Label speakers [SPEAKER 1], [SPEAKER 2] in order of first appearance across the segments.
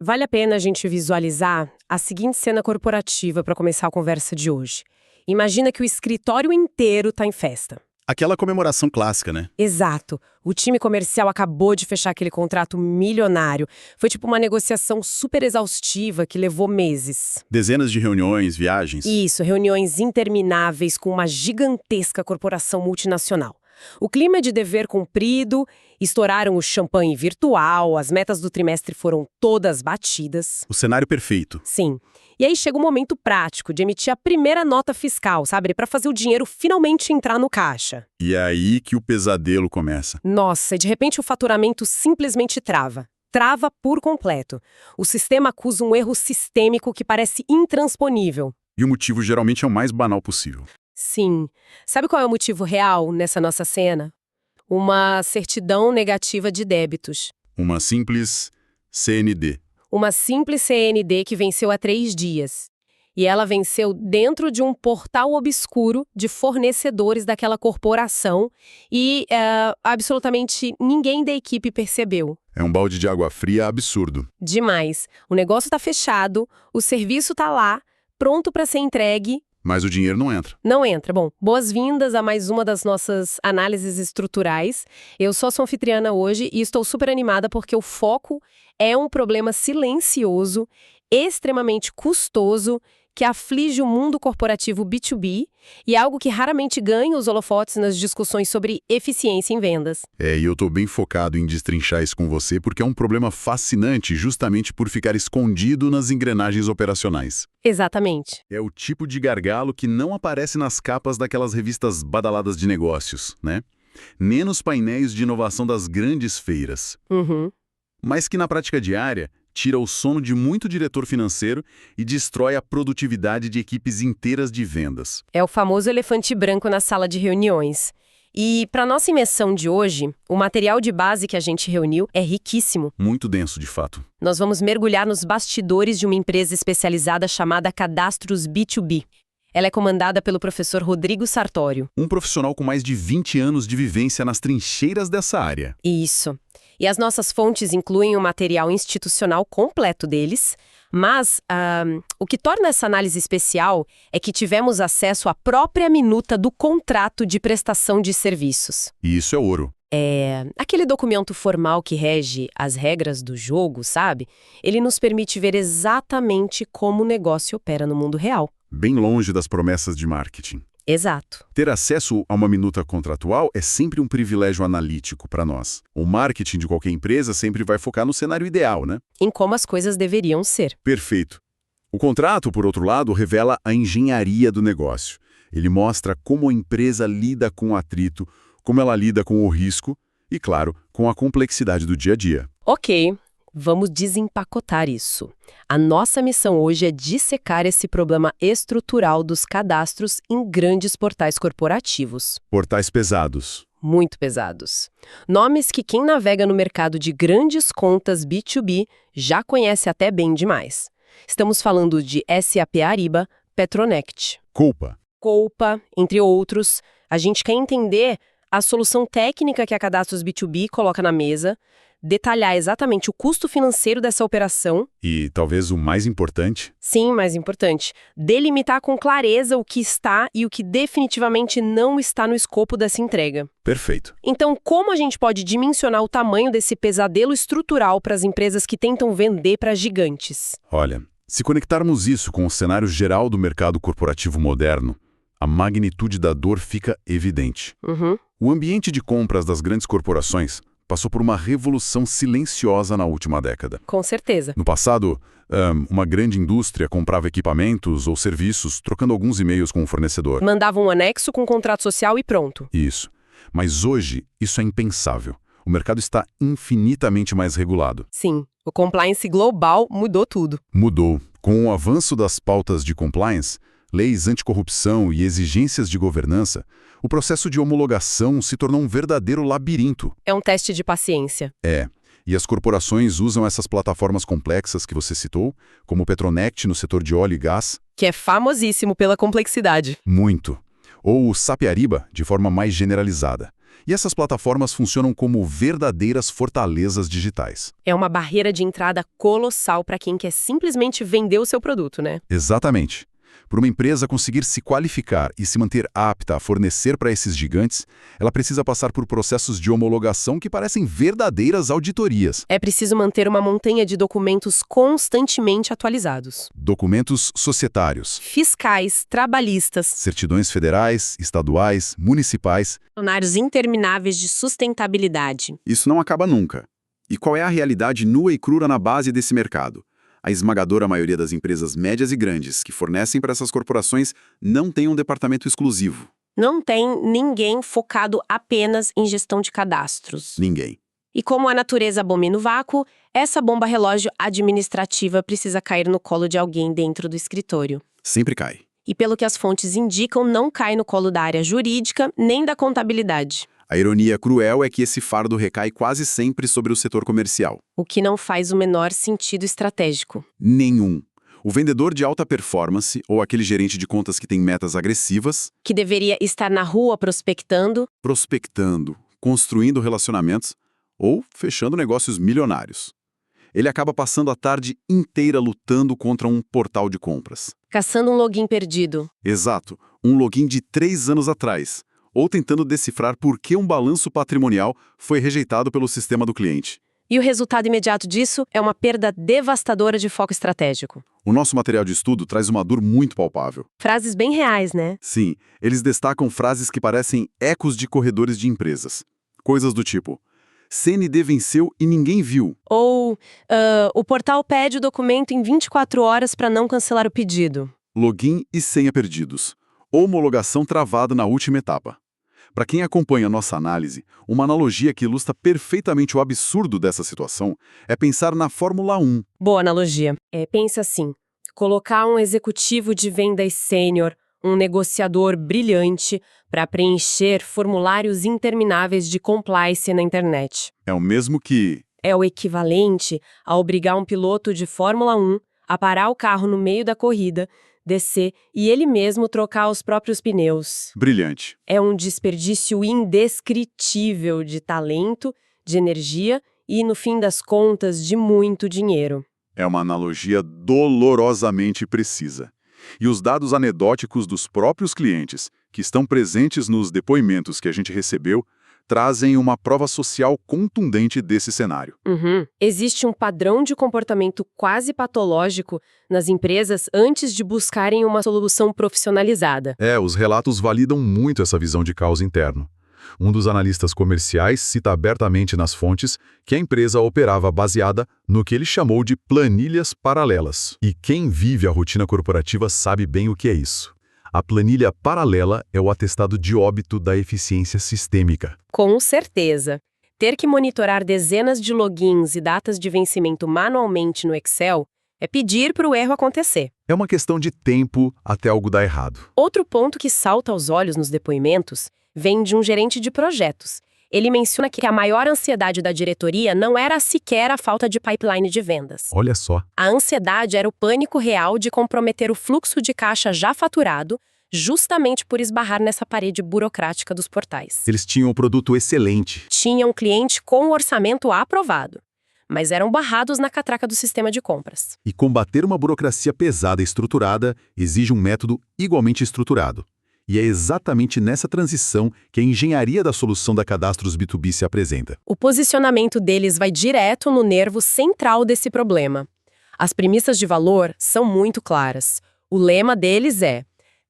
[SPEAKER 1] Vale a pena a gente visualizar a seguinte cena corporativa para começar a conversa de hoje. Imagina que o escritório inteiro está em festa.
[SPEAKER 2] Aquela comemoração clássica, né?
[SPEAKER 1] Exato. O time comercial acabou de fechar aquele contrato milionário. Foi tipo uma negociação super exaustiva que levou meses.
[SPEAKER 2] Dezenas de reuniões, viagens.
[SPEAKER 1] Isso, reuniões intermináveis com uma gigantesca corporação multinacional. O clima é de dever cumprido, estouraram o champanhe virtual, as metas do trimestre foram todas batidas.
[SPEAKER 2] O cenário perfeito.
[SPEAKER 1] Sim. E aí chega o momento prático de emitir a primeira nota fiscal, sabe? Para fazer o dinheiro finalmente entrar no caixa.
[SPEAKER 2] E é aí que o pesadelo começa.
[SPEAKER 1] Nossa, e de repente o faturamento simplesmente trava. Trava por completo. O sistema acusa um erro sistêmico que parece intransponível.
[SPEAKER 2] E o motivo geralmente é o mais banal possível.
[SPEAKER 1] Sim. Sabe qual é o motivo real nessa nossa cena? Uma certidão negativa de débitos.
[SPEAKER 2] Uma simples CND.
[SPEAKER 1] Uma simples CND que venceu há 3 dias. E ela venceu dentro de um portal obscuro de fornecedores daquela corporação e absolutamente ninguém da equipe percebeu.
[SPEAKER 2] É um balde de água fria absurdo.
[SPEAKER 1] Demais. O negócio está fechado, o serviço está lá, pronto para ser entregue.
[SPEAKER 2] Mas o dinheiro não entra.
[SPEAKER 1] Não entra. Bom, boas-vindas a mais uma das nossas análises estruturais. Eu sou a sua anfitriana hoje e estou super animada porque o foco é um problema silencioso, extremamente custoso, que aflige o mundo corporativo B2B e é algo que raramente ganha os holofotes nas discussões sobre eficiência em vendas.
[SPEAKER 2] E eu tô bem focado em destrinchar isso com você porque é um problema fascinante justamente por ficar escondido nas engrenagens operacionais.
[SPEAKER 1] Exatamente.
[SPEAKER 2] É o tipo de gargalo que não aparece nas capas daquelas revistas badaladas de negócios, né? Nem nos painéis de inovação das grandes feiras. Mas que na prática diária tira o sono de muito diretor financeiro e destrói a produtividade de equipes inteiras de vendas.
[SPEAKER 1] É o famoso elefante branco na sala de reuniões. E para nossa imersão de hoje, o material de base que a gente reuniu é riquíssimo.
[SPEAKER 2] Muito denso, de fato.
[SPEAKER 1] Nós vamos mergulhar nos bastidores de uma empresa especializada chamada Cadastros B2B. Ela é comandada pelo professor Rodrigo Sartório.
[SPEAKER 2] Um profissional com mais de 20 anos de vivência nas trincheiras dessa área.
[SPEAKER 1] Isso. E as nossas fontes incluem o material institucional completo deles, mas o que torna essa análise especial é que tivemos acesso à própria minuta do contrato de prestação de serviços.
[SPEAKER 2] E isso é ouro.
[SPEAKER 1] É aquele documento formal que rege as regras do jogo, sabe? Ele nos permite ver exatamente como o negócio opera no mundo real.
[SPEAKER 2] Bem longe das promessas de marketing.
[SPEAKER 1] Exato.
[SPEAKER 2] Ter acesso a uma minuta contratual é sempre um privilégio analítico para nós. O marketing de qualquer empresa sempre vai focar no cenário ideal, né?
[SPEAKER 1] Em como as coisas deveriam ser.
[SPEAKER 2] Perfeito. O contrato, por outro lado, revela a engenharia do negócio. Ele mostra como a empresa lida com o atrito, como ela lida com o risco e, claro, com a complexidade do dia a dia.
[SPEAKER 1] Ok. Vamos desempacotar isso. A nossa missão hoje é dissecar esse problema estrutural dos cadastros em grandes portais corporativos.
[SPEAKER 2] Portais pesados.
[SPEAKER 1] Muito pesados. Nomes que quem navega no mercado de grandes contas B2B já conhece até bem demais. Estamos falando de SAP Ariba, Petronect. Coupa, entre outros. A gente quer entender a solução técnica que a Cadastros B2B coloca na mesa, detalhar exatamente o custo financeiro dessa operação.
[SPEAKER 2] E talvez o mais importante?
[SPEAKER 1] Sim, mais importante. Delimitar com clareza o que está e o que definitivamente não está no escopo dessa entrega.
[SPEAKER 2] Perfeito.
[SPEAKER 1] Então, como a gente pode dimensionar o tamanho desse pesadelo estrutural para as empresas que tentam vender para gigantes?
[SPEAKER 2] Olha, se conectarmos isso com o cenário geral do mercado corporativo moderno, a magnitude da dor fica evidente. O ambiente de compras das grandes corporações passou por uma revolução silenciosa na última década.
[SPEAKER 1] Com certeza.
[SPEAKER 2] No passado, uma grande indústria comprava equipamentos ou serviços trocando alguns e-mails com o fornecedor.
[SPEAKER 1] Mandava um anexo com contrato social e pronto.
[SPEAKER 2] Isso. Mas hoje, isso é impensável. O mercado está infinitamente mais regulado.
[SPEAKER 1] Sim, o compliance global mudou tudo.
[SPEAKER 2] Mudou. Com o avanço das pautas de compliance, leis anticorrupção e exigências de governança, o processo de homologação se tornou um verdadeiro labirinto.
[SPEAKER 1] É um teste de paciência.
[SPEAKER 2] E as corporações usam essas plataformas complexas que você citou, como o Petronect no setor de óleo e gás.
[SPEAKER 1] Que é famosíssimo pela complexidade.
[SPEAKER 2] Muito. Ou o SAP Ariba, de forma mais generalizada. E essas plataformas funcionam como verdadeiras fortalezas digitais.
[SPEAKER 1] É uma barreira de entrada colossal para quem quer simplesmente vender o seu produto, né?
[SPEAKER 2] Exatamente. Para uma empresa conseguir se qualificar e se manter apta a fornecer para esses gigantes, ela precisa passar por processos de homologação que parecem verdadeiras auditorias.
[SPEAKER 1] É preciso manter uma montanha de documentos constantemente atualizados.
[SPEAKER 2] Documentos societários,
[SPEAKER 1] Fiscais, trabalhistas,
[SPEAKER 2] certidões federais, estaduais, municipais.
[SPEAKER 1] questionários intermináveis de sustentabilidade.
[SPEAKER 3] Isso não acaba nunca. E qual é a realidade nua e crua na base desse mercado? A esmagadora maioria das empresas médias e grandes que fornecem para essas corporações não tem um departamento exclusivo.
[SPEAKER 1] Não tem ninguém focado apenas em gestão de cadastros.
[SPEAKER 3] Ninguém.
[SPEAKER 1] E como a natureza abomina o vácuo, essa bomba relógio administrativa precisa cair no colo de alguém dentro do escritório.
[SPEAKER 3] Sempre cai.
[SPEAKER 1] E pelo que as fontes indicam, não cai no colo da área jurídica nem da contabilidade.
[SPEAKER 3] A ironia cruel é que esse fardo recai quase sempre sobre o setor comercial.
[SPEAKER 1] O que não faz o menor sentido estratégico.
[SPEAKER 3] Nenhum. O vendedor de alta performance, ou aquele gerente de contas que tem metas agressivas,
[SPEAKER 1] Que deveria estar na rua prospectando,
[SPEAKER 3] prospectando, construindo relacionamentos ou fechando negócios milionários. Ele acaba passando a tarde inteira lutando contra um portal de compras.
[SPEAKER 1] caçando um login perdido.
[SPEAKER 3] Exato, um login de 3 anos atrás, ou tentando decifrar por que um balanço patrimonial foi rejeitado pelo sistema do cliente.
[SPEAKER 1] E o resultado imediato disso é uma perda devastadora de foco estratégico.
[SPEAKER 3] O nosso material de estudo traz uma dor muito palpável.
[SPEAKER 1] Frases bem reais, né?
[SPEAKER 3] Sim, eles destacam frases que parecem ecos de corredores de empresas. Coisas do tipo: CND venceu e ninguém viu.
[SPEAKER 1] Ou, o portal pede o documento em 24 horas para não cancelar o pedido.
[SPEAKER 3] Login e senha perdidos. Homologação travada na última etapa. Para quem acompanha nossa análise, uma analogia que ilustra perfeitamente o absurdo dessa situação é pensar na Fórmula 1.
[SPEAKER 1] Boa analogia. Pensa assim, colocar um executivo de vendas sênior, um negociador brilhante, para preencher formulários intermináveis de compliance na internet.
[SPEAKER 3] É o mesmo que...
[SPEAKER 1] É o equivalente a obrigar um piloto de Fórmula 1 a parar o carro no meio da corrida, descer e ele mesmo trocar os próprios pneus.
[SPEAKER 3] Brilhante.
[SPEAKER 1] É um desperdício indescritível de talento, de energia e, no fim das contas, de muito dinheiro.
[SPEAKER 3] É uma analogia dolorosamente precisa. E os dados anedóticos dos próprios clientes, que estão presentes nos depoimentos que a gente recebeu, trazem uma prova social contundente desse cenário.
[SPEAKER 1] Existe um padrão de comportamento quase patológico nas empresas antes de buscarem uma solução profissionalizada.
[SPEAKER 2] Os relatos validam muito essa visão de caos interno. Um dos analistas comerciais cita abertamente nas fontes que a empresa operava baseada no que ele chamou de planilhas paralelas. E quem vive a rotina corporativa sabe bem o que é isso. A planilha paralela é o atestado de óbito da eficiência sistêmica.
[SPEAKER 1] Com certeza. Ter que monitorar dezenas de logins e datas de vencimento manualmente no Excel é pedir para o erro acontecer.
[SPEAKER 2] É uma questão de tempo até algo dar errado.
[SPEAKER 1] Outro ponto que salta aos olhos nos depoimentos vem de um gerente de projetos. Ele menciona que a maior ansiedade da diretoria não era sequer a falta de pipeline de vendas.
[SPEAKER 2] Olha só.
[SPEAKER 1] A ansiedade era o pânico real de comprometer o fluxo de caixa já faturado, justamente por esbarrar nessa parede burocrática dos portais.
[SPEAKER 2] Eles tinham um produto excelente.
[SPEAKER 1] Tinha um cliente com o orçamento aprovado, mas eram barrados na catraca do sistema de compras.
[SPEAKER 2] E combater uma burocracia pesada e estruturada exige um método igualmente estruturado. E é exatamente nessa transição que a engenharia da solução da Cadastros B2B se apresenta.
[SPEAKER 1] O posicionamento deles vai direto no nervo central desse problema. As premissas de valor são muito claras. O lema deles é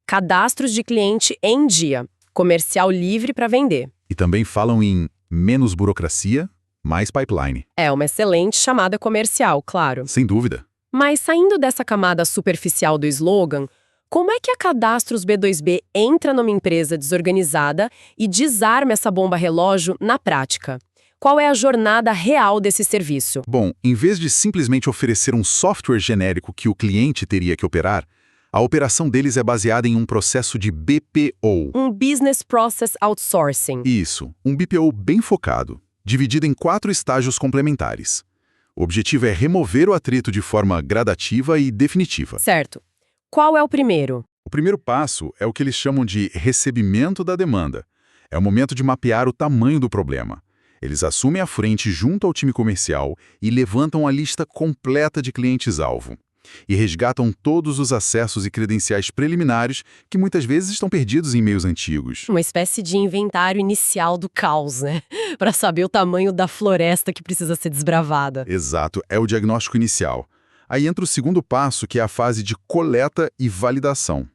[SPEAKER 1] cadastros de cliente em dia, comercial livre para vender.
[SPEAKER 2] E também falam em menos burocracia, mais pipeline.
[SPEAKER 1] É uma excelente chamada comercial, claro.
[SPEAKER 2] Sem dúvida.
[SPEAKER 1] Mas saindo dessa camada superficial do slogan, como é que a Cadastros B2B entra numa empresa desorganizada e desarma essa bomba relógio na prática? Qual é a jornada real desse serviço?
[SPEAKER 2] Bom, em vez de simplesmente oferecer um software genérico que o cliente teria que operar, a operação deles é baseada em um processo de BPO.
[SPEAKER 1] Um Business Process Outsourcing.
[SPEAKER 2] Isso, um BPO bem focado, dividido em 4 estágios complementares. O objetivo é remover o atrito de forma gradativa e definitiva.
[SPEAKER 1] Certo. Qual é o primeiro?
[SPEAKER 2] O primeiro passo é o que eles chamam de recebimento da demanda.
[SPEAKER 3] É o momento de mapear o tamanho do problema. Eles assumem a frente junto ao time comercial e levantam a lista completa de clientes-alvo. E resgatam todos os acessos e credenciais preliminares que muitas vezes estão perdidos em e-mails antigos.
[SPEAKER 1] Uma espécie de inventário inicial do caos, né? Para saber o tamanho da floresta que precisa ser desbravada.
[SPEAKER 3] Exato, é o diagnóstico inicial. Aí entra o segundo passo, que é a fase de coleta e validação.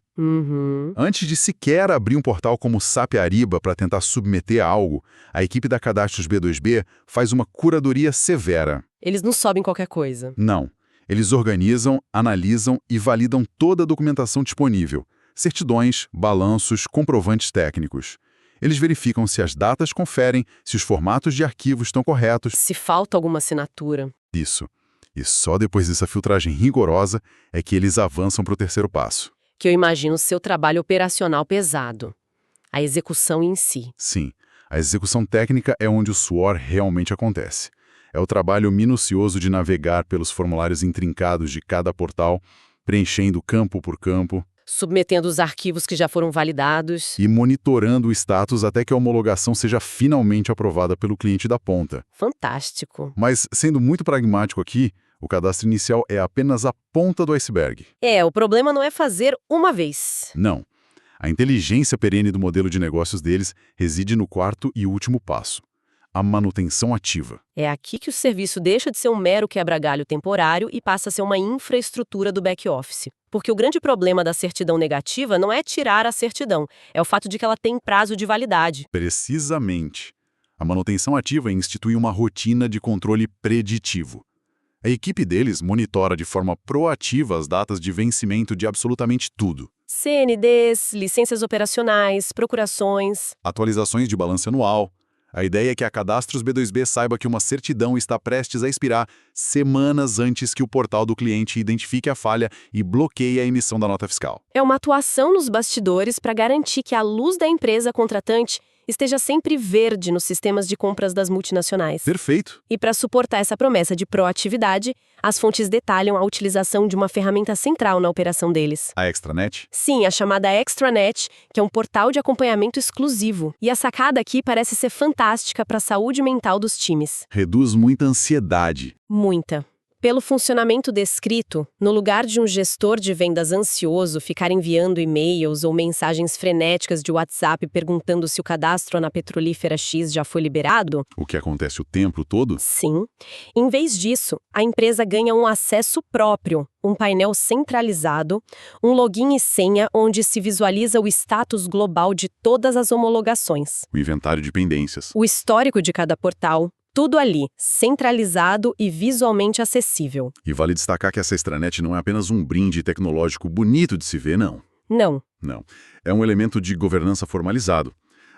[SPEAKER 3] Antes de sequer abrir um portal como o SAP Ariba para tentar submeter a algo, a equipe da Cadastros B2B faz uma curadoria severa.
[SPEAKER 1] Eles não sobem qualquer coisa.
[SPEAKER 3] Não. Eles organizam, analisam e validam toda a documentação disponível. Certidões, balanços, comprovantes técnicos. Eles verificam se as datas conferem, se os formatos de arquivos estão corretos.
[SPEAKER 1] Se falta alguma assinatura.
[SPEAKER 3] Isso. E só depois dessa filtragem rigorosa é que eles avançam para o terceiro passo.
[SPEAKER 1] Que eu imagino seu trabalho operacional pesado. A execução em si.
[SPEAKER 3] Sim, a execução técnica é onde o suor realmente acontece. É o trabalho minucioso de navegar pelos formulários intrincados de cada portal, preenchendo campo por campo.
[SPEAKER 1] Submetendo os arquivos que já foram validados.
[SPEAKER 3] E monitorando o status até que a homologação seja finalmente aprovada pelo cliente da ponta.
[SPEAKER 1] Fantástico.
[SPEAKER 3] Mas, sendo muito pragmático aqui, o cadastro inicial é apenas a ponta do iceberg.
[SPEAKER 1] O problema não é fazer uma vez.
[SPEAKER 3] Não. A inteligência perene do modelo de negócios deles reside no quarto e último passo. A manutenção ativa.
[SPEAKER 1] É aqui que o serviço deixa de ser um mero quebra-galho temporário e passa a ser uma infraestrutura do back-office. Porque o grande problema da certidão negativa não é tirar a certidão, é o fato de que ela tem prazo de validade.
[SPEAKER 3] Precisamente. A manutenção ativa institui uma rotina de controle preditivo. A equipe deles monitora de forma proativa as datas de vencimento de absolutamente tudo.
[SPEAKER 1] CNDs, licenças operacionais, procurações.
[SPEAKER 3] Atualizações de balanço anual. A ideia é que a Cadastros B2B saiba que uma certidão está prestes a expirar semanas antes que o portal do cliente identifique a falha e bloqueie a emissão da nota fiscal.
[SPEAKER 1] É uma atuação nos bastidores para garantir que a luz da empresa contratante esteja sempre verde nos sistemas de compras das multinacionais.
[SPEAKER 3] Perfeito.
[SPEAKER 1] E para suportar essa promessa de proatividade, as fontes detalham a utilização de uma ferramenta central na operação deles.
[SPEAKER 3] A Extranet?
[SPEAKER 1] Sim, a chamada Extranet, que é um portal de acompanhamento exclusivo. E a sacada aqui parece ser fantástica para a saúde mental dos times.
[SPEAKER 3] Reduz muita ansiedade.
[SPEAKER 1] Muita. Pelo funcionamento descrito, no lugar de um gestor de vendas ansioso ficar enviando e-mails ou mensagens frenéticas de WhatsApp perguntando se o cadastro na petrolífera X já foi liberado...
[SPEAKER 3] O que acontece o tempo todo?
[SPEAKER 1] Sim. Em vez disso, a empresa ganha um acesso próprio, um painel centralizado, um login e senha onde se visualiza o status global de todas as homologações.
[SPEAKER 3] O inventário de pendências.
[SPEAKER 1] O histórico de cada portal. Tudo ali, centralizado e visualmente acessível.
[SPEAKER 3] E vale destacar que essa extranet não é apenas um brinde tecnológico bonito de se ver, não.
[SPEAKER 1] Não.
[SPEAKER 3] Não. É um elemento de governança formalizado.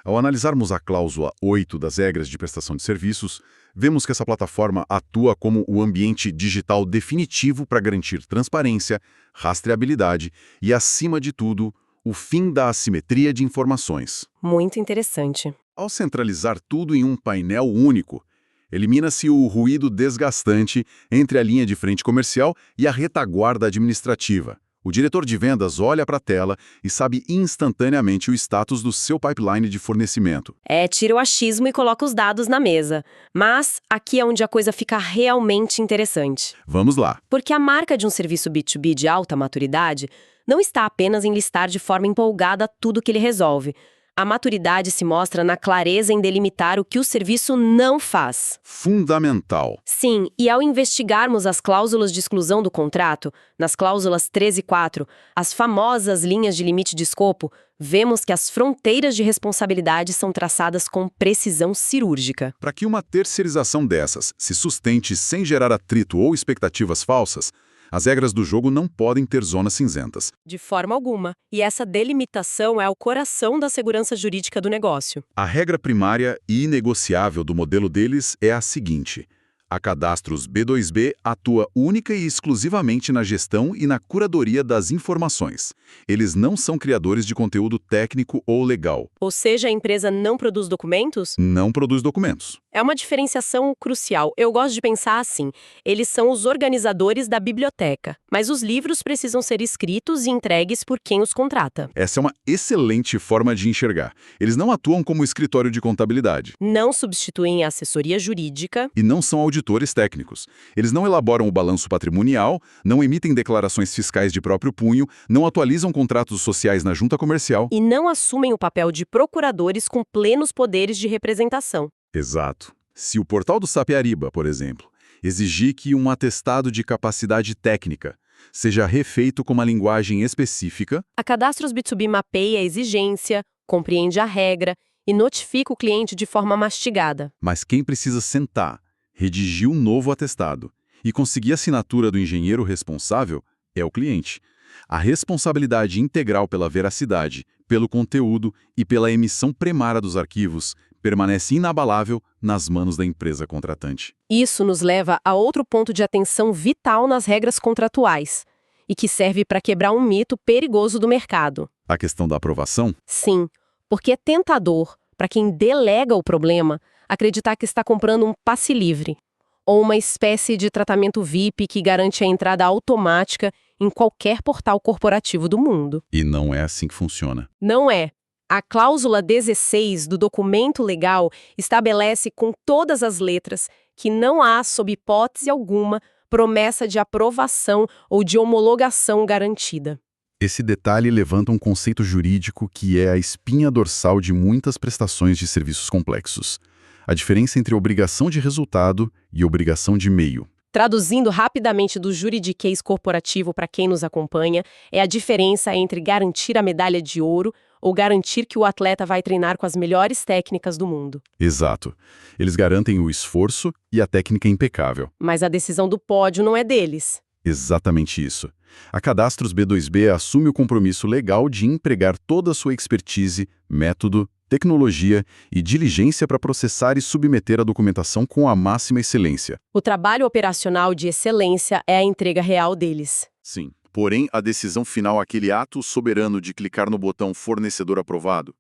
[SPEAKER 3] Ao analisarmos a cláusula 8 das regras de prestação de serviços, vemos que essa plataforma atua como o ambiente digital definitivo para garantir transparência, rastreabilidade e, acima de tudo, o fim da assimetria de informações.
[SPEAKER 1] Muito interessante.
[SPEAKER 3] Ao centralizar tudo em um painel único, elimina-se o ruído desgastante entre a linha de frente comercial e a retaguarda administrativa. O diretor de vendas olha para a tela e sabe instantaneamente o status do seu pipeline de fornecimento.
[SPEAKER 1] Tira o achismo e coloca os dados na mesa. Mas aqui é onde a coisa fica realmente interessante.
[SPEAKER 3] Vamos lá.
[SPEAKER 1] Porque a marca de um serviço B2B de alta maturidade não está apenas em listar de forma empolgada tudo que ele resolve. A maturidade se mostra na clareza em delimitar o que o serviço não faz.
[SPEAKER 3] Fundamental.
[SPEAKER 1] Sim, e ao investigarmos as cláusulas de exclusão do contrato, nas cláusulas 3 e 4, as famosas linhas de limite de escopo, vemos que as fronteiras de responsabilidade são traçadas com precisão cirúrgica.
[SPEAKER 3] Para que uma terceirização dessas se sustente sem gerar atrito ou expectativas falsas, as regras do jogo não podem ter zonas cinzentas.
[SPEAKER 1] De forma alguma. E essa delimitação é o coração da segurança jurídica do negócio.
[SPEAKER 3] A regra primária e inegociável do modelo deles é a seguinte: A Cadastros B2B atua única e exclusivamente na gestão e na curadoria das informações. Eles não são criadores de conteúdo técnico ou legal.
[SPEAKER 1] Ou seja, a empresa não produz documentos?
[SPEAKER 3] Não produz documentos.
[SPEAKER 1] É uma diferenciação crucial. Eu gosto de pensar assim: eles são os organizadores da biblioteca, mas os livros precisam ser escritos e entregues por quem os contrata.
[SPEAKER 3] Essa é uma excelente forma de enxergar. Eles não atuam como escritório de contabilidade.
[SPEAKER 1] Não substituem a assessoria jurídica.
[SPEAKER 3] E não são auditores técnicos. Eles não elaboram o balanço patrimonial, não emitem declarações fiscais de próprio punho, não atualizam contratos sociais na junta comercial.
[SPEAKER 1] E não assumem o papel de procuradores com plenos poderes de representação.
[SPEAKER 3] Exato. Se o portal do SAP Ariba, por exemplo, exigir que um atestado de capacidade técnica seja refeito com uma linguagem específica,
[SPEAKER 1] A Cadastros B2B mapeia a exigência, compreende a regra e notifica o cliente de forma mastigada.
[SPEAKER 3] mas quem precisa sentar, redigir um novo atestado e conseguir a assinatura do engenheiro responsável é o cliente. A responsabilidade integral pela veracidade, pelo conteúdo e pela emissão premária dos arquivos permanece inabalável nas mãos da empresa contratante.
[SPEAKER 1] Isso nos leva a outro ponto de atenção vital nas regras contratuais, e que serve para quebrar um mito perigoso do mercado.
[SPEAKER 3] A questão da aprovação?
[SPEAKER 1] Sim, porque é tentador, para quem delega o problema, acreditar que está comprando um passe livre, ou uma espécie de tratamento VIP que garante a entrada automática em qualquer portal corporativo do mundo.
[SPEAKER 3] E não é assim que funciona.
[SPEAKER 1] Não é. A cláusula 16 do documento legal estabelece com todas as letras que não há, sob hipótese alguma, promessa de aprovação ou de homologação garantida.
[SPEAKER 3] Esse detalhe levanta um conceito jurídico que é a espinha dorsal de muitas prestações de serviços complexos. A diferença entre obrigação de resultado e obrigação de meio.
[SPEAKER 1] Traduzindo rapidamente do juridiquês corporativo para quem nos acompanha, é a diferença entre garantir a medalha de ouro ou garantir que o atleta vai treinar com as melhores técnicas do mundo.
[SPEAKER 3] Exato. Eles garantem o esforço e a técnica impecável.
[SPEAKER 1] Mas a decisão do pódio não é deles.
[SPEAKER 3] Exatamente isso. A Cadastros B2B assume o compromisso legal de empregar toda a sua expertise, método, tecnologia e diligência para processar e submeter a documentação com a máxima excelência.
[SPEAKER 1] O trabalho operacional de excelência é a entrega real deles.
[SPEAKER 3] Sim. Porém, a decisão final, aquele ato soberano de clicar no botão fornecedor aprovado,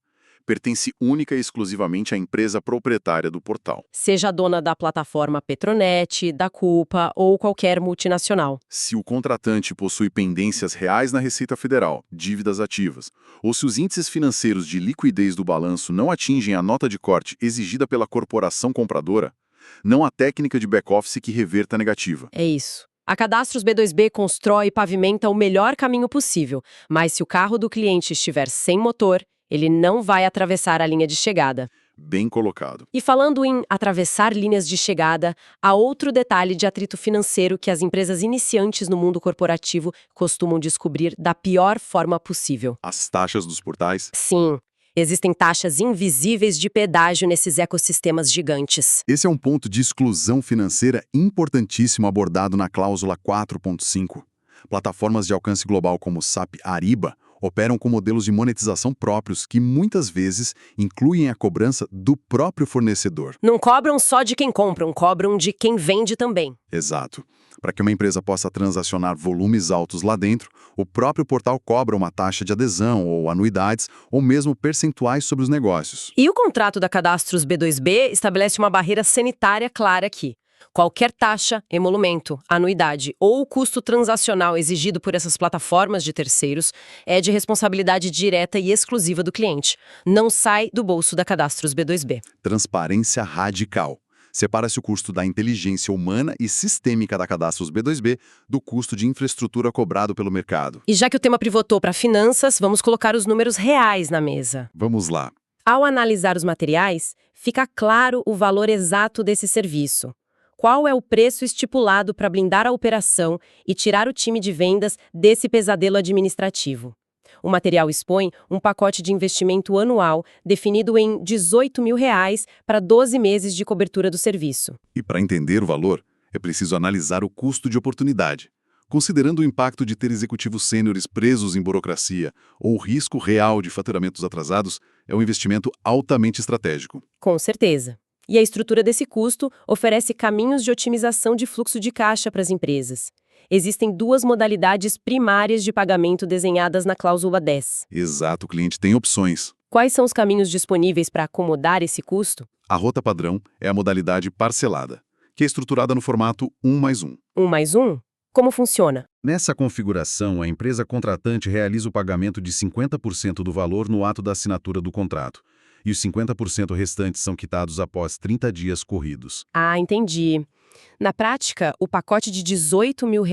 [SPEAKER 3] pertence única e exclusivamente à empresa proprietária do portal.
[SPEAKER 1] Seja a dona da plataforma Petronet, da Culpa ou qualquer multinacional.
[SPEAKER 3] Se o contratante possui pendências reais na Receita Federal, dívidas ativas, ou se os índices financeiros de liquidez do balanço não atingem a nota de corte exigida pela corporação compradora, não há técnica de back-office que reverta a negativa.
[SPEAKER 1] É isso. A Cadastros B2B constrói e pavimenta o melhor caminho possível, mas se o carro do cliente estiver sem motor, ele não vai atravessar a linha de chegada.
[SPEAKER 3] Bem colocado.
[SPEAKER 1] E falando em atravessar linhas de chegada, há outro detalhe de atrito financeiro que as empresas iniciantes no mundo corporativo costumam descobrir da pior forma possível.
[SPEAKER 3] As taxas dos portais?
[SPEAKER 1] Sim, existem taxas invisíveis de pedágio nesses ecossistemas gigantes.
[SPEAKER 3] Esse é um ponto de exclusão financeira importantíssimo abordado na cláusula 4.5. Plataformas de alcance global como SAP Ariba operam com modelos de monetização próprios que muitas vezes incluem a cobrança do próprio fornecedor.
[SPEAKER 1] Não cobram só de quem compra, cobram de quem vende também.
[SPEAKER 3] Exato. Para que uma empresa possa transacionar volumes altos lá dentro, o próprio portal cobra uma taxa de adesão ou anuidades ou mesmo percentuais sobre os negócios.
[SPEAKER 1] E o contrato da Cadastros B2B estabelece uma barreira sanitária clara aqui. Qualquer taxa, emolumento, anuidade ou custo transacional exigido por essas plataformas de terceiros é de responsabilidade direta e exclusiva do cliente. Não sai do bolso da Cadastros B2B.
[SPEAKER 3] Transparência radical. Separa-se o custo da inteligência humana e sistêmica da Cadastros B2B do custo de infraestrutura cobrado pelo mercado.
[SPEAKER 1] E já que o tema pivotou para finanças, vamos colocar os números reais na mesa.
[SPEAKER 3] Vamos lá.
[SPEAKER 1] Ao analisar os materiais, fica claro o valor exato desse serviço. Qual é o preço estipulado para blindar a operação e tirar o time de vendas desse pesadelo administrativo? O material expõe um pacote de investimento anual definido em R$ 18.000 para 12 meses de cobertura do serviço.
[SPEAKER 3] E para entender o valor, é preciso analisar o custo de oportunidade. Considerando o impacto de ter executivos sêniores presos em burocracia ou o risco real de faturamentos atrasados, é um investimento altamente estratégico.
[SPEAKER 1] Com certeza. E a estrutura desse custo oferece caminhos de otimização de fluxo de caixa para as empresas. Existem duas modalidades primárias de pagamento desenhadas na cláusula 10.
[SPEAKER 3] Exato, o cliente tem opções.
[SPEAKER 1] Quais são os caminhos disponíveis para acomodar esse custo?
[SPEAKER 3] A rota padrão é a modalidade parcelada, que é estruturada no formato 1+1.
[SPEAKER 1] 1+1? Como funciona?
[SPEAKER 2] Nessa configuração, a empresa contratante realiza o pagamento de 50% do valor no ato da assinatura do contrato, e os 50% restantes são quitados após 30 dias corridos.
[SPEAKER 1] Ah, entendi. Na prática, o pacote de R$18 mil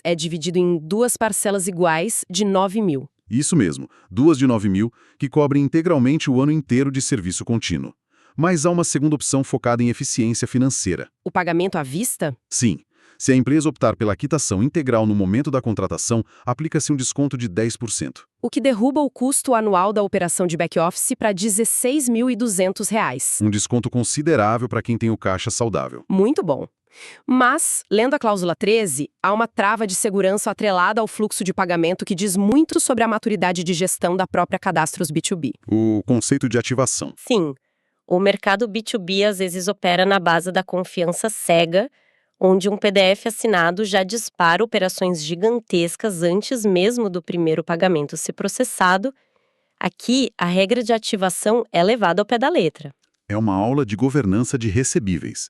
[SPEAKER 1] é dividido em duas parcelas iguais de 9 mil.
[SPEAKER 3] Isso mesmo, 2 de 9 mil, que cobrem integralmente o ano inteiro de serviço contínuo. Mas há uma segunda opção focada em eficiência financeira.
[SPEAKER 1] O pagamento à vista?
[SPEAKER 3] Sim. Se a empresa optar pela quitação integral no momento da contratação, aplica-se um desconto de 10%.
[SPEAKER 1] O que derruba o custo anual da operação de back-office para R$ 16.200.
[SPEAKER 3] Um desconto considerável para quem tem o caixa saudável.
[SPEAKER 1] Muito bom. Mas, lendo a cláusula 13, há uma trava de segurança atrelada ao fluxo de pagamento que diz muito sobre a maturidade de gestão da própria Cadastros B2B.
[SPEAKER 3] O conceito de ativação.
[SPEAKER 4] Sim, o mercado B2B às vezes opera na base da confiança cega, onde um PDF assinado já dispara operações gigantescas antes mesmo do primeiro pagamento ser processado. Aqui, a regra de ativação é levada ao pé da letra.
[SPEAKER 3] É uma aula de governança de recebíveis.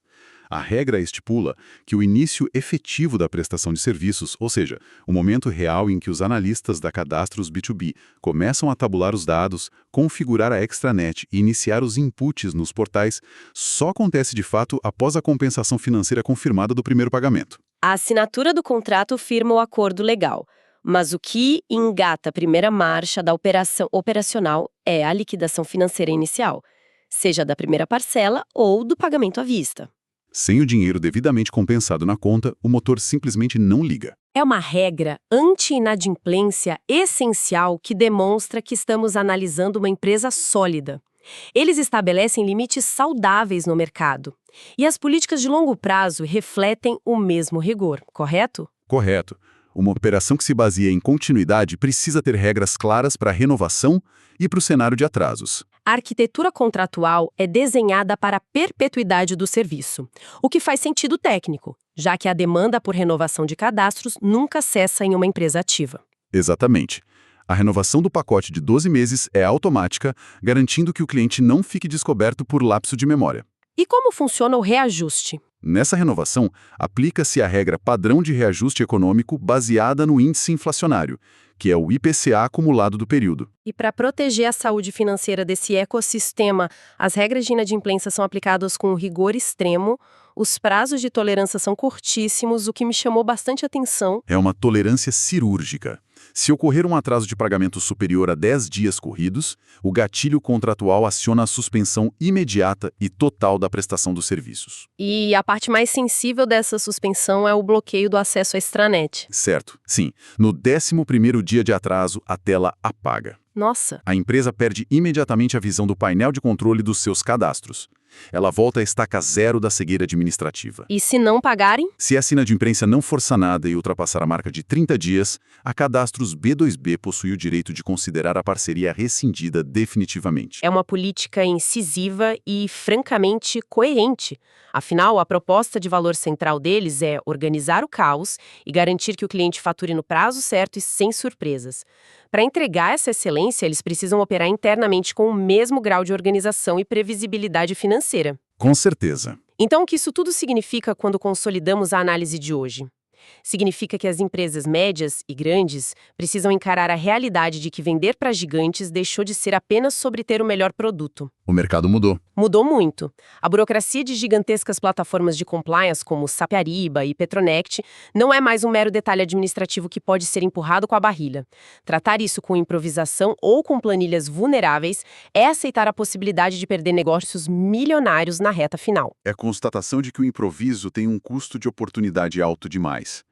[SPEAKER 3] A regra estipula que o início efetivo da prestação de serviços, ou seja, o momento real em que os analistas da Cadastros B2B começam a tabular os dados, configurar a extranet e iniciar os inputs nos portais, só acontece de fato após a compensação financeira confirmada do primeiro pagamento.
[SPEAKER 4] A assinatura do contrato firma o acordo legal, mas o que engata a primeira marcha da operação operacional é a liquidação financeira inicial, seja da primeira parcela ou do pagamento à vista.
[SPEAKER 3] Sem o dinheiro devidamente compensado na conta, o motor simplesmente não liga.
[SPEAKER 1] É uma regra anti-inadimplência essencial que demonstra que estamos analisando uma empresa sólida. Eles estabelecem limites saudáveis no mercado. E as políticas de longo prazo refletem o mesmo rigor, correto?
[SPEAKER 3] Correto. Uma operação que se baseia em continuidade precisa ter regras claras para a renovação e para o cenário de atrasos.
[SPEAKER 1] A arquitetura contratual é desenhada para a perpetuidade do serviço, o que faz sentido técnico, já que a demanda por renovação de cadastros nunca cessa em uma empresa ativa.
[SPEAKER 3] Exatamente. A renovação do pacote de 12 meses é automática, garantindo que o cliente não fique descoberto por lapso de memória.
[SPEAKER 1] E como funciona o reajuste?
[SPEAKER 3] Nessa renovação, aplica-se a regra padrão de reajuste econômico baseada no índice inflacionário, que é o IPCA acumulado do período.
[SPEAKER 1] E para proteger a saúde financeira desse ecossistema, as regras de inadimplência são aplicadas com rigor extremo, os prazos de tolerância são curtíssimos, o que me chamou bastante atenção.
[SPEAKER 3] É uma tolerância cirúrgica. Se ocorrer um atraso de pagamento superior a 10 dias corridos, o gatilho contratual aciona a suspensão imediata e total da prestação dos serviços.
[SPEAKER 1] E a parte mais sensível dessa suspensão é o bloqueio do acesso à extranet.
[SPEAKER 3] Certo, sim. No 11º dia de atraso, a tela apaga.
[SPEAKER 1] Nossa!
[SPEAKER 3] A empresa perde imediatamente a visão do painel de controle dos seus cadastros. Ela volta à estaca zero da cegueira administrativa.
[SPEAKER 1] E se não pagarem?
[SPEAKER 3] Se a inadimplência não for sanada e ultrapassar a marca de 30 dias, a Cadastros B2B possui o direito de considerar a parceria rescindida definitivamente.
[SPEAKER 1] É uma política incisiva e, francamente, coerente. Afinal, a proposta de valor central deles é organizar o caos e garantir que o cliente fature no prazo certo e sem surpresas. Para entregar essa excelência, eles precisam operar internamente com o mesmo grau de organização e previsibilidade financeira.
[SPEAKER 3] Com certeza.
[SPEAKER 1] Então, o que isso tudo significa quando consolidamos a análise de hoje? Significa que as empresas médias e grandes precisam encarar a realidade de que vender para gigantes deixou de ser apenas sobre ter o melhor produto.
[SPEAKER 3] O mercado mudou.
[SPEAKER 1] Mudou muito. A burocracia de gigantescas plataformas de compliance como SAP Ariba e Petronect não é mais um mero detalhe administrativo que pode ser empurrado com a barriga. Tratar isso com improvisação ou com planilhas vulneráveis é aceitar a possibilidade de perder negócios milionários na reta final.
[SPEAKER 3] É a constatação de que o improviso tem um custo de oportunidade alto demais.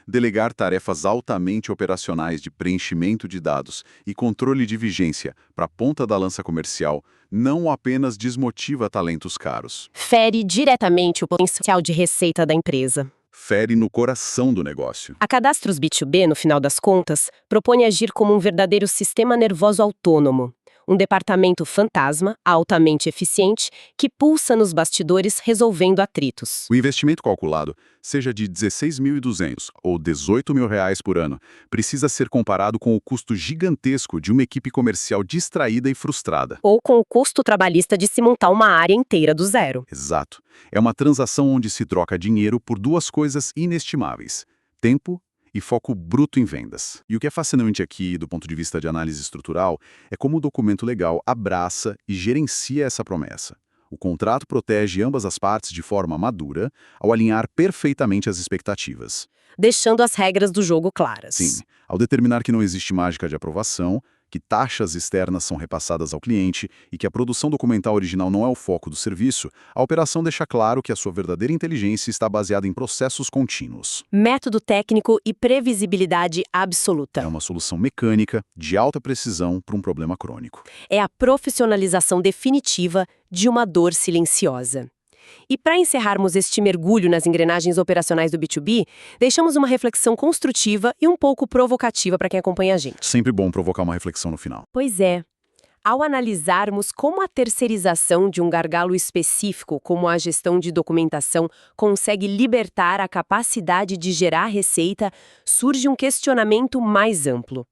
[SPEAKER 3] Delegar tarefas altamente operacionais de preenchimento de dados e controle de vigência para a ponta da lança comercial não apenas desmotiva talentos caros.
[SPEAKER 1] Fere diretamente o potencial de receita da empresa.
[SPEAKER 3] Fere no coração do negócio.
[SPEAKER 1] A Cadastros B2B, no final das contas, propõe agir como um verdadeiro sistema nervoso autônomo. Um departamento fantasma, altamente eficiente, que pulsa nos bastidores resolvendo atritos.
[SPEAKER 3] O investimento calculado, seja de 16.200 ou 18 mil reais por ano, precisa ser comparado com o custo gigantesco de uma equipe comercial distraída e frustrada.
[SPEAKER 1] Ou com o custo trabalhista de se montar uma área inteira do zero.
[SPEAKER 3] Exato. É uma transação onde se troca dinheiro por duas coisas inestimáveis: tempo e foco bruto em vendas. E o que é fascinante aqui, do ponto de vista de análise estrutural, é como o documento legal abraça e gerencia essa promessa. O contrato protege ambas as partes de forma madura, ao alinhar perfeitamente as expectativas.
[SPEAKER 1] Deixando as regras do jogo claras.
[SPEAKER 3] Sim, ao determinar que não existe mágica de aprovação, que taxas externas são repassadas ao cliente e que a produção documental original não é o foco do serviço, a operação deixa claro que a sua verdadeira inteligência está baseada em processos contínuos.
[SPEAKER 1] Método técnico e previsibilidade absoluta.
[SPEAKER 3] É uma solução mecânica, de alta precisão, para um problema crônico.
[SPEAKER 1] É a profissionalização definitiva de uma dor silenciosa. E para encerrarmos este mergulho nas engrenagens operacionais do B2B, deixamos uma reflexão construtiva e um pouco provocativa para quem acompanha a gente.
[SPEAKER 3] Sempre bom provocar uma reflexão no final.
[SPEAKER 1] Pois é. Ao analisarmos como a terceirização de um gargalo específico, como a gestão de documentação, consegue libertar a capacidade de gerar receita, surge um questionamento mais amplo.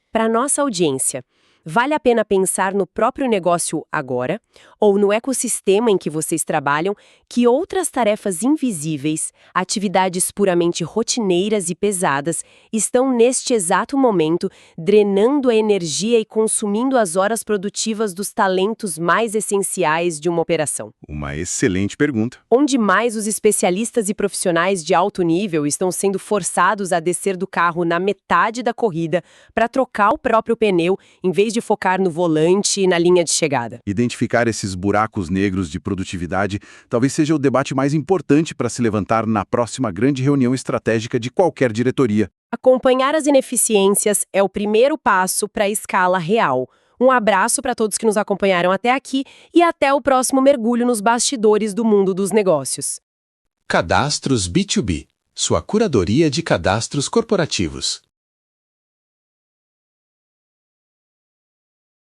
[SPEAKER 1] Para nossa audiência, vale a pena pensar no próprio negócio agora, ou no ecossistema em que vocês trabalham, que outras tarefas invisíveis, atividades puramente rotineiras e pesadas, estão neste exato momento drenando a energia e consumindo as horas produtivas dos talentos mais essenciais de uma operação?
[SPEAKER 3] Uma excelente pergunta.
[SPEAKER 1] Onde mais os especialistas e profissionais de alto nível estão sendo forçados a descer do carro na metade da corrida para trocar o próprio pneu, em vez de focar no volante e na linha de chegada.
[SPEAKER 3] Identificar esses buracos negros de produtividade talvez seja o debate mais importante para se levantar na próxima grande reunião estratégica de qualquer diretoria.
[SPEAKER 1] Acompanhar as ineficiências é o primeiro passo para a escala real. Um abraço para todos que nos acompanharam até aqui e até o próximo mergulho nos bastidores do mundo dos negócios.
[SPEAKER 5] Cadastros B2B, sua curadoria de cadastros corporativos.